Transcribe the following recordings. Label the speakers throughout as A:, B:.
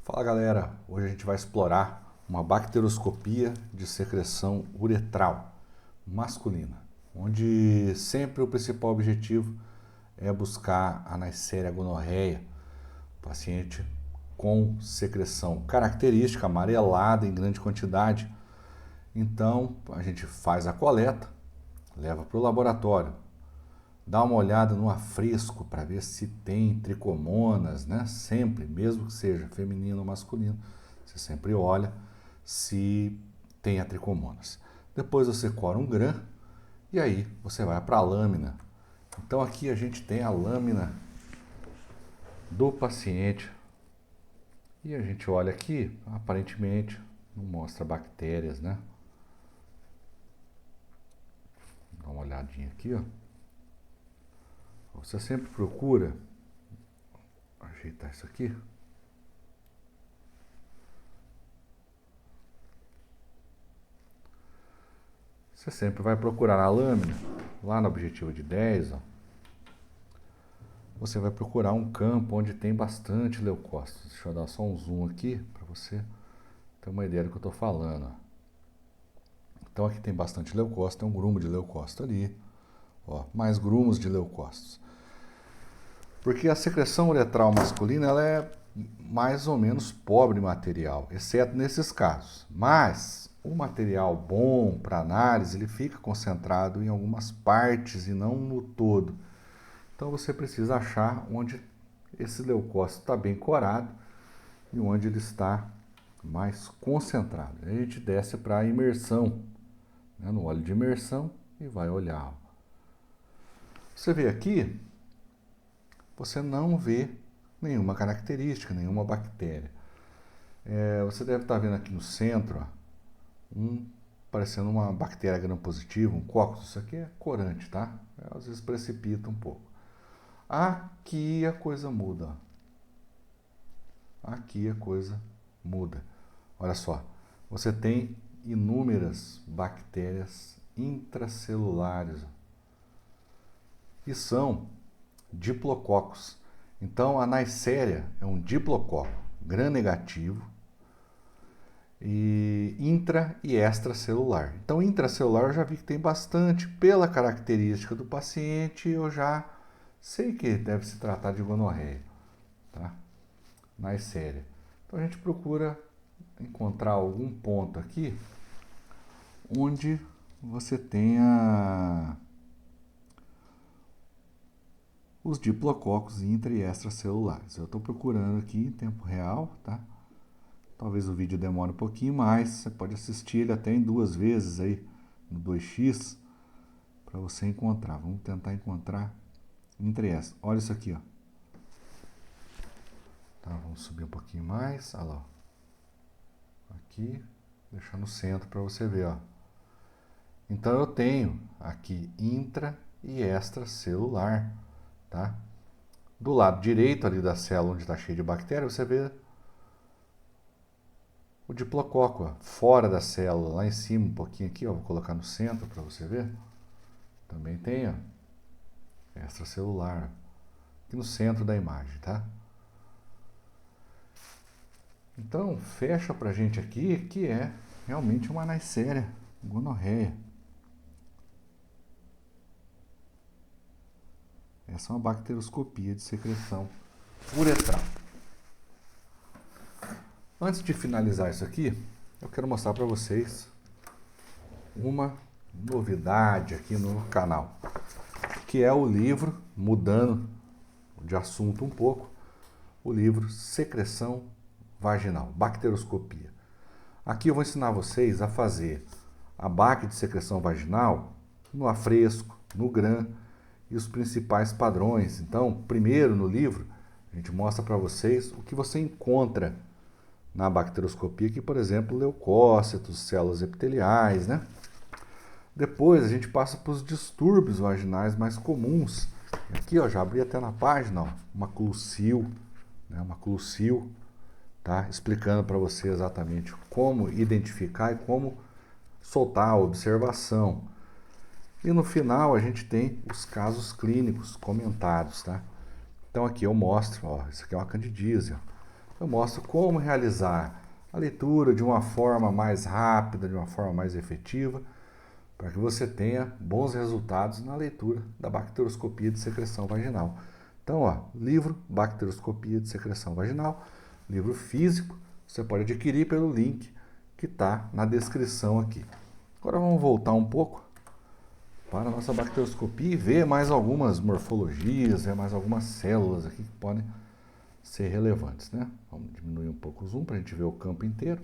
A: Fala galera, hoje a gente vai explorar uma bacteroscopia de secreção uretral masculina, onde sempre o principal objetivo é buscar a Neisseria gonorreia, paciente com secreção característica amarelada em grande quantidade. Então a gente faz a coleta, leva para o laboratório, dá uma olhada no afresco para ver se tem tricomonas, né? Sempre, mesmo que seja feminino ou masculino, você sempre olha se tem a tricomonas. Depois você cora um gram e aí você vai para a lâmina. Então aqui a gente tem a lâmina do paciente e a gente olha aqui, aparentemente não mostra bactérias, né? Dá uma olhadinha aqui, ó. Você sempre procura ajeitar isso aqui. Você sempre vai procurar na lâmina, lá no objetivo de 10, ó, você vai procurar um campo onde tem bastante leucócitos. Deixa eu dar só um zoom aqui para você ter uma ideia do que eu estou falando. Então aqui tem bastante leucócito, tem um grumo de leucócito ali, ó, mais grumos de leucócitos. Porque a secreção uretral masculina ela é mais ou menos pobre em material, exceto nesses casos. Mas o material bom para análise ele fica concentrado em algumas partes e não no todo. Então você precisa achar onde esse leucócito está bem corado e onde ele está mais concentrado. Aí a gente desce para a imersão, né, no óleo de imersão e vai olhar. Você vê aqui, você não vê nenhuma característica, nenhuma bactéria. Você deve estar vendo aqui no centro, ó, parecendo uma bactéria gram-positiva, um cóccus. Isso aqui é corante, tá? Às vezes precipita um pouco. Aqui a coisa muda. Aqui a coisa muda. Olha só, você tem inúmeras bactérias intracelulares e são diplococos. Então a Neisseria é um diplococo gram-negativo e intra e extracelular. Então intracelular eu já vi que tem bastante, pela característica do paciente eu já sei que deve se tratar de gonorreia, tá? Neisseria. Então a gente procura encontrar algum ponto aqui onde você tenha os diplococos intra e extracelulares. Eu estou procurando aqui em tempo real, tá? Talvez o vídeo demore um pouquinho mais, você pode assistir ele até em 2 vezes aí no 2x para você encontrar. Vamos tentar encontrar entre essas. Olha isso aqui, ó. Tá, vamos subir um pouquinho mais, olha lá. Aqui, deixar no centro para você ver, ó. Então eu tenho aqui intra e extracelular, tá? Do lado direito ali da célula onde está cheio de bactéria, você vê o diplococo, ó, fora da célula, lá em cima um pouquinho aqui, ó, vou colocar no centro para você ver. Também tem, ó, extracelular, aqui no centro da imagem, tá? Então, fecha pra gente aqui que é realmente uma Neisseria gonorreia. Essa é uma bacteroscopia de secreção uretral. Antes de finalizar isso aqui, eu quero mostrar para vocês uma novidade aqui no canal, que é o livro, mudando de assunto um pouco, o livro Secreção Vaginal, Bacteroscopia. Aqui eu vou ensinar vocês a fazer a BAC de secreção vaginal no afresco, no gram e os principais padrões. Então, primeiro no livro, a gente mostra para vocês o que você encontra na bacteroscopia, que, por exemplo, leucócitos, células epiteliais, né? Depois a gente passa para os distúrbios vaginais mais comuns. Aqui, ó, já abri até na página, ó, uma clusil, né? Uma clusil, tá? Explicando para você exatamente como identificar e como soltar a observação. E no final a gente tem os casos clínicos comentados, tá? Então aqui eu mostro, ó, isso aqui é uma candidíase, ó. eu mostro como realizar a leitura de uma forma mais rápida, de uma forma mais efetiva, para que você tenha bons resultados na leitura da bacteroscopia de secreção vaginal. Então, ó, livro Bacteroscopia de Secreção Vaginal, livro físico, você pode adquirir pelo link que está na descrição aqui. Agora vamos voltar um pouco para a nossa bacteroscopia e ver mais algumas morfologias, ver mais algumas células aqui que podem ser relevantes, né? Vamos diminuir um pouco o zoom para a gente ver o campo inteiro.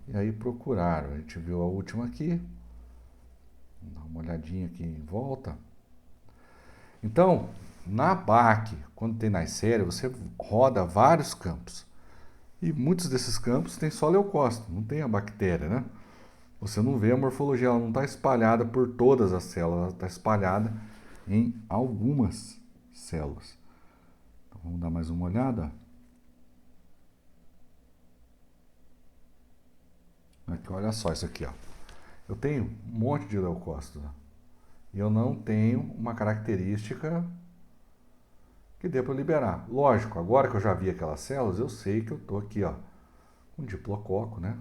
A: E aí procurar, a gente viu a última aqui, dá uma olhadinha aqui em volta. Então, na BAC, quando tem Neisseria, você roda vários campos. E muitos desses campos tem só leucócito, não tem a bactéria, né? Você não vê a morfologia, ela não está espalhada por todas as células, ela está espalhada em algumas células. Então, vamos dar mais uma olhada. Aqui, olha só isso aqui, ó. Eu tenho um monte de leucócitos, ó, e eu não tenho uma característica que dê para liberar. Lógico, agora que eu já vi aquelas células, eu sei que eu estou aqui, ó, um diplococo, né?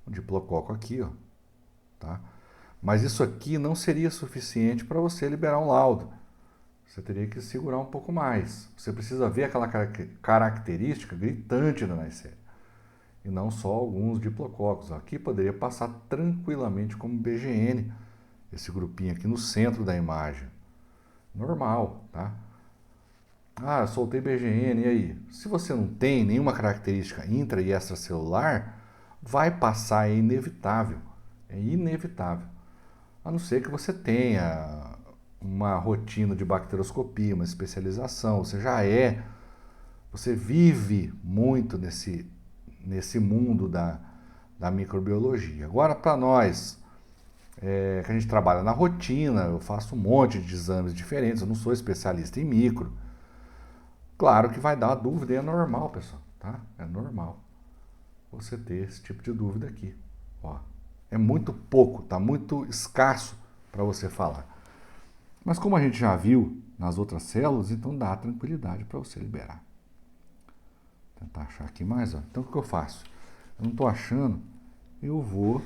A: Um diplococo aqui, ó, tá? Mas isso aqui não seria suficiente para você liberar um laudo. Você teria que segurar um pouco mais. Você precisa ver aquela característica gritante da Neisseria. E não só alguns diplococos. Aqui poderia passar tranquilamente como BGN, esse grupinho aqui no centro da imagem. Normal, tá? Ah, soltei BGN, e aí? Se você não tem nenhuma característica intra e extracelular, vai passar, é inevitável. É inevitável. A não ser que você tenha uma rotina de bacteroscopia, uma especialização, você vive muito nesse mundo da microbiologia. Agora, para nós, que a gente trabalha na rotina, eu faço um monte de exames diferentes, eu não sou especialista em micro. Claro que vai dar dúvida e é normal, pessoal, tá? É normal você ter esse tipo de dúvida aqui. Ó, é muito pouco, tá muito escasso para você falar. Mas como a gente já viu nas outras células, então dá tranquilidade para você liberar. Vou tentar achar aqui mais, ó. Então o que eu faço? Eu não estou achando, eu vou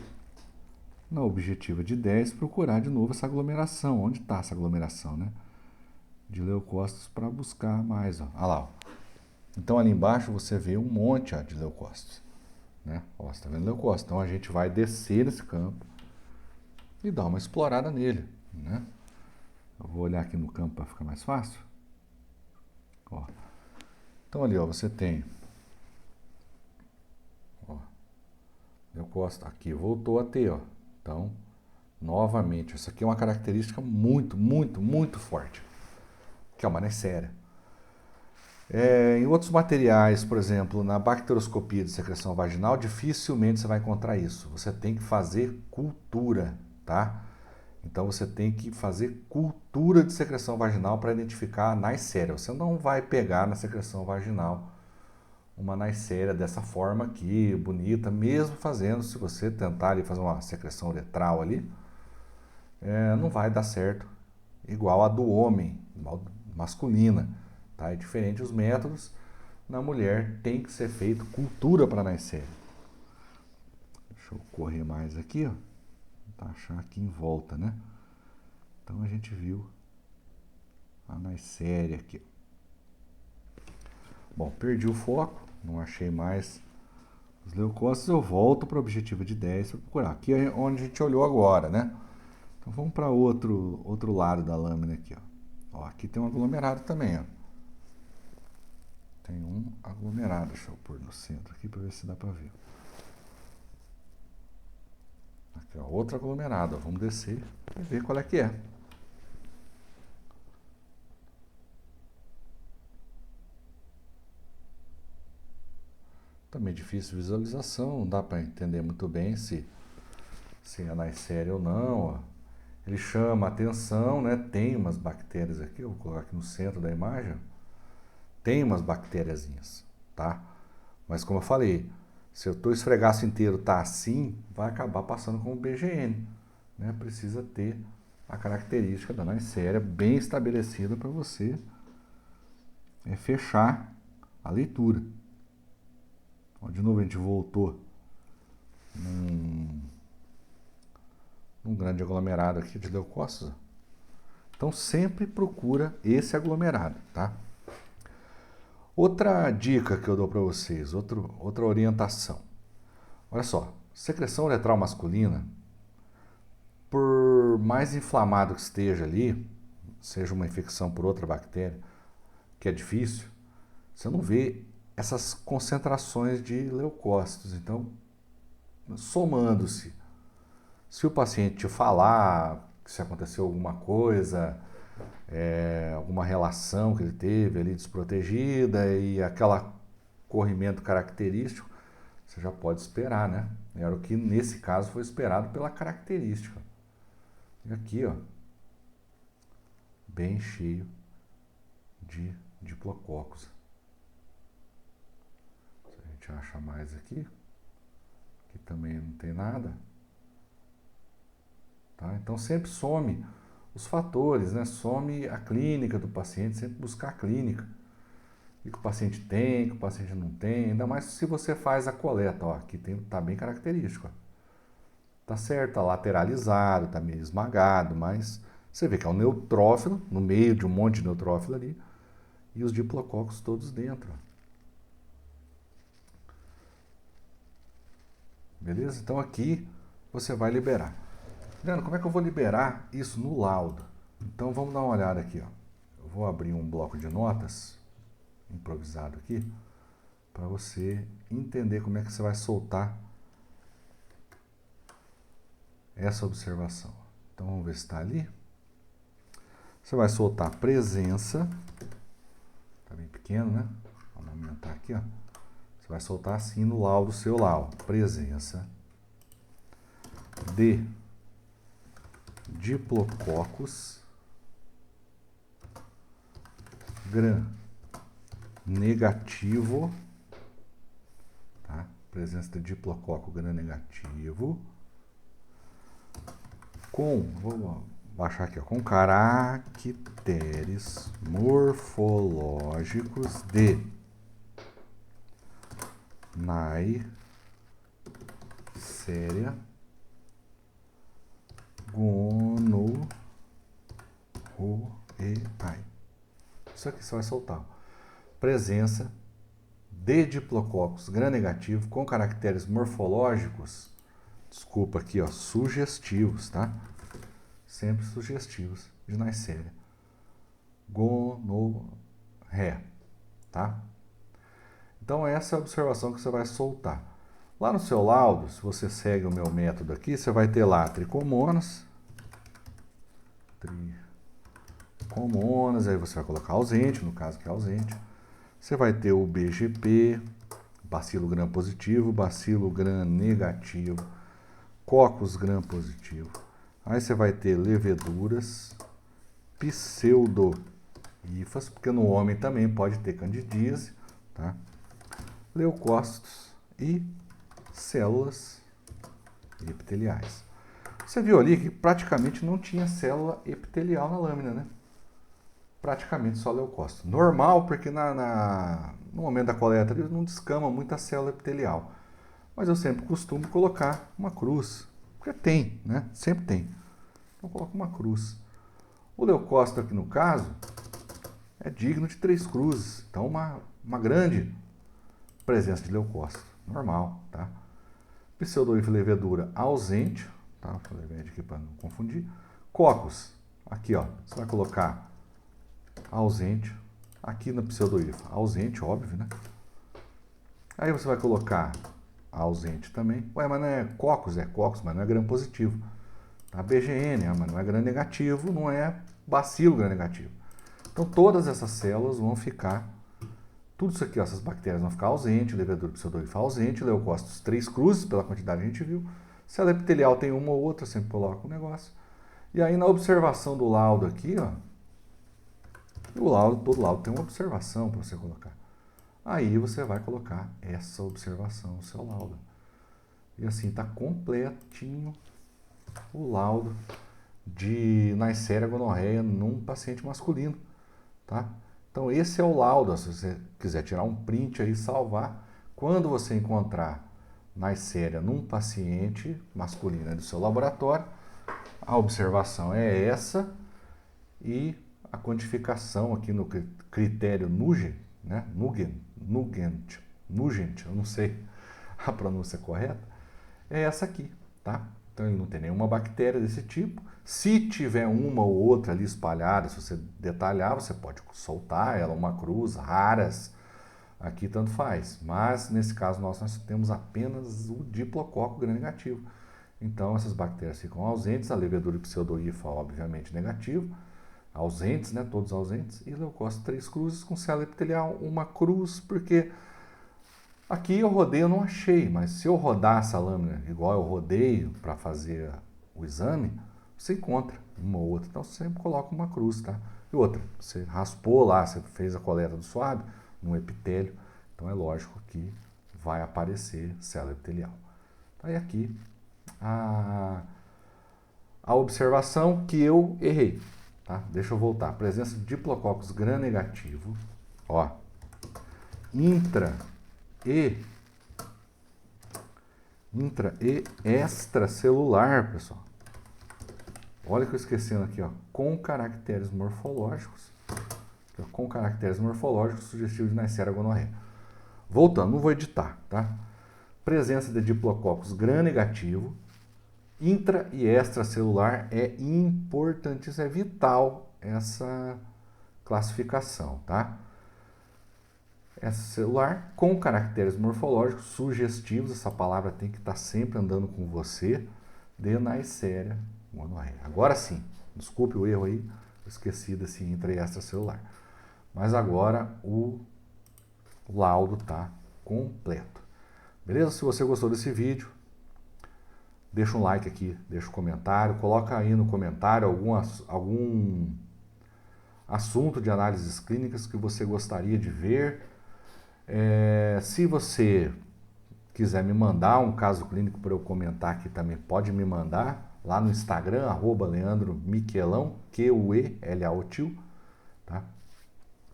A: na objetiva de 10 procurar de novo essa aglomeração. Onde está essa aglomeração, né? De leucócitos para buscar mais, ó. Olha lá, ó. Então ali embaixo você vê um monte, ó, de leucócitos, né? Ó, você está vendo leucócitos. Então a gente vai descer nesse campo e dar uma explorada nele, né? Eu vou olhar aqui no campo para ficar mais fácil. Ó. Então ali, ó, você tem, ó, leucócito aqui, voltou a ter, ó. Então, novamente, isso aqui é uma característica muito, muito, muito forte, que é uma Neisseria. Em outros materiais, por exemplo, na bacteroscopia de secreção vaginal, dificilmente você vai encontrar isso. Você tem que fazer cultura, tá? Então você tem que fazer cultura de secreção vaginal para identificar a Neisseria. Você não vai pegar na secreção vaginal uma Neisseria dessa forma aqui, bonita, mesmo fazendo, se você tentar ali fazer uma secreção uretral ali, não vai dar certo, igual a do homem, igual masculina, tá? É diferente os métodos, na mulher tem que ser feito cultura para Neisseria. Deixa eu correr mais aqui, ó, tentar achar aqui em volta, né? Então a gente viu a Neisseria aqui. Bom, perdi o foco, não achei mais os leucócitos, eu volto para a objetiva de 10 para procurar. Aqui é onde a gente olhou agora, né? Então vamos para outro lado da lâmina aqui, ó. Ó, aqui tem um aglomerado também, ó. Tem um aglomerado, deixa eu pôr no centro aqui para ver se dá para ver. Aqui, ó, outro aglomerado, ó. Vamos descer e ver qual é que é. Também difícil visualização, não dá para entender muito bem se é Neisseria ou não, ó. Ele chama a atenção, né? Tem umas bactérias aqui, eu vou colocar aqui no centro da imagem. Tem umas bactériazinhas, tá? Mas como eu falei, se o teu esfregaço inteiro tá assim, vai acabar passando como BGN, né? Precisa ter a característica da Neisseria bem estabelecida para você fechar a leitura. Ó, de novo a gente voltou num grande aglomerado aqui de leucócitos. Então sempre procura esse aglomerado, tá? Outra dica que eu dou para vocês, outra orientação. Olha só, secreção uretral masculina, por mais inflamado que esteja ali, seja uma infecção por outra bactéria, que é difícil, você não vê essas concentrações de leucócitos. Então, somando-se, se o paciente te falar que se aconteceu alguma coisa, alguma relação que ele teve ali desprotegida e aquele corrimento característico, você já pode esperar, né? Era o que nesse caso foi esperado pela característica. E aqui, ó, bem cheio de diplococos. Se a gente acha mais aqui também não tem nada. Tá? Então sempre some os fatores, né? Some a clínica do paciente, sempre buscar a clínica. O que o paciente tem, o que o paciente não tem, ainda mais se você faz a coleta, ó, aqui tá bem característico, ó. Tá certo, tá lateralizado, tá meio esmagado, mas você vê que é um neutrófilo, no meio de um monte de neutrófilo ali, e os diplococos todos dentro. Beleza? Então aqui você vai liberar. Leandro, como é que eu vou liberar isso no laudo? Então vamos dar uma olhada aqui, ó. Eu vou abrir um bloco de notas improvisado aqui para você entender como é que você vai soltar essa observação. Então vamos ver se está ali. Você vai soltar presença, tá bem pequeno, né? Vamos aumentar aqui, ó. Você vai soltar assim no laudo seu lá, ó. Presença de diplococos gram negativo, tá? Presença de diplococo gram negativo com, vou baixar aqui, ó, com caracteres morfológicos de Neisseria gonorrhoeae. Isso aqui você vai soltar. Presença de diplococos gram negativo com caracteres morfológicos, desculpa aqui, ó, sugestivos, tá? Sempre sugestivos, de Neisseria gonorrhoeae, tá? Então essa é a observação que você vai soltar. Lá no seu laudo, se você segue o meu método aqui, você vai ter lá tricomonas, aí você vai colocar ausente, no caso que é ausente. Você vai ter o BGP, bacilo gram positivo, bacilo gram negativo, cocos gram positivo. Aí você vai ter leveduras, pseudohifas, porque no homem também pode ter candidíase, tá? Leucócitos e células epiteliais. Você viu ali que praticamente não tinha célula epitelial na lâmina, né? Praticamente só leucócito. Normal, porque no momento da coleta ele não descama muita célula epitelial. Mas eu sempre costumo colocar uma cruz, porque tem, né? Sempre tem. Então eu coloco uma cruz. O leucócito aqui no caso é digno de 3 cruzes. Então uma grande presença de leucócito. Normal, tá? Pseudohifo levedura ausente, tá? Vou fazer aqui para não confundir. Cocos, aqui ó, você vai colocar ausente, aqui na pseudohifo, ausente, óbvio, né? Aí você vai colocar ausente também. Ué, mas não é cocos, mas não é gram positivo. Tá? BGN, mas não é gram negativo, não é bacilo gram negativo. Então todas essas células vão ficar, tudo isso aqui, ó, essas bactérias vão ficar ausente, levedura pseudohifo ausente, leucócitos 3 cruzes, pela quantidade que a gente viu. Célula epitelial tem uma ou outra, sempre coloca um negócio. E aí na observação do laudo aqui, ó, todo laudo tem uma observação para você colocar. Aí você vai colocar essa observação no seu laudo. E assim está completinho o laudo de Neisseria gonorrhoeae num paciente masculino, tá? Então esse é o laudo, se você quiser tirar um print aí e salvar, Quando você encontrar Neisseria num paciente masculino do seu laboratório, a observação é essa e a quantificação aqui no critério Nugent, né? Nugent, eu não sei a pronúncia correta, é essa aqui, tá? Então ele não tem nenhuma bactéria desse tipo. Se tiver uma ou outra ali espalhada, se você detalhar, você pode soltar ela, uma cruz, raras, aqui tanto faz. Mas nesse caso nós temos apenas o diplococo gram-negativo. Então essas bactérias ficam ausentes, a levedura e pseudohifa obviamente negativo, ausentes, né, todos ausentes, e leucócito 3 cruzes com célula epitelial, uma cruz, porque aqui eu rodei, eu não achei, mas se eu rodar essa lâmina igual eu rodeio para fazer o exame, você encontra uma ou outra. Então você sempre coloca uma cruz, tá? E outra, você raspou lá, você fez a coleta do suave no epitélio, então é lógico que vai aparecer célula epitelial. Aí aqui a observação que eu errei, tá? Deixa eu voltar. Presença de diplococcus gram-negativo, ó, intra e extracelular, pessoal. Olha que eu esquecendo aqui, ó, com caracteres morfológicos, com caracteres morfológicos sugestivos de Neisseria gonorreia. Voltando, não vou editar, tá? Presença de diplococcus gram-negativo, intra e extracelular é importantíssimo, é vital essa classificação, tá? Extracelular com caracteres morfológicos sugestivos, essa palavra tem que estar sempre andando com você, de Neisseria gonorreia. Agora sim, desculpe o erro aí, esqueci desse intra e extracelular. Mas agora o laudo está completo. Beleza? Se você gostou desse vídeo, deixa um like aqui, deixa um comentário, coloca aí no comentário algum assunto de análises clínicas que você gostaria de ver. Se você quiser me mandar um caso clínico para eu comentar aqui também, pode me mandar lá no Instagram, @leandromiquelão, Q-U-E-L-A-O-Tio, tá?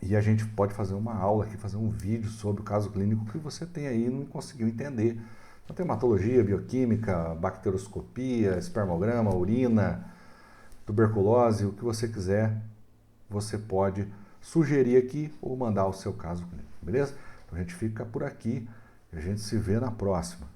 A: E a gente pode fazer uma aula aqui, fazer um vídeo sobre o caso clínico que você tem aí e não conseguiu entender. Então tem hematologia, bioquímica, bacteroscopia, espermograma, urina, tuberculose, o que você quiser, você pode sugerir aqui ou mandar o seu caso clínico, beleza? Então a gente fica por aqui e a gente se vê na próxima.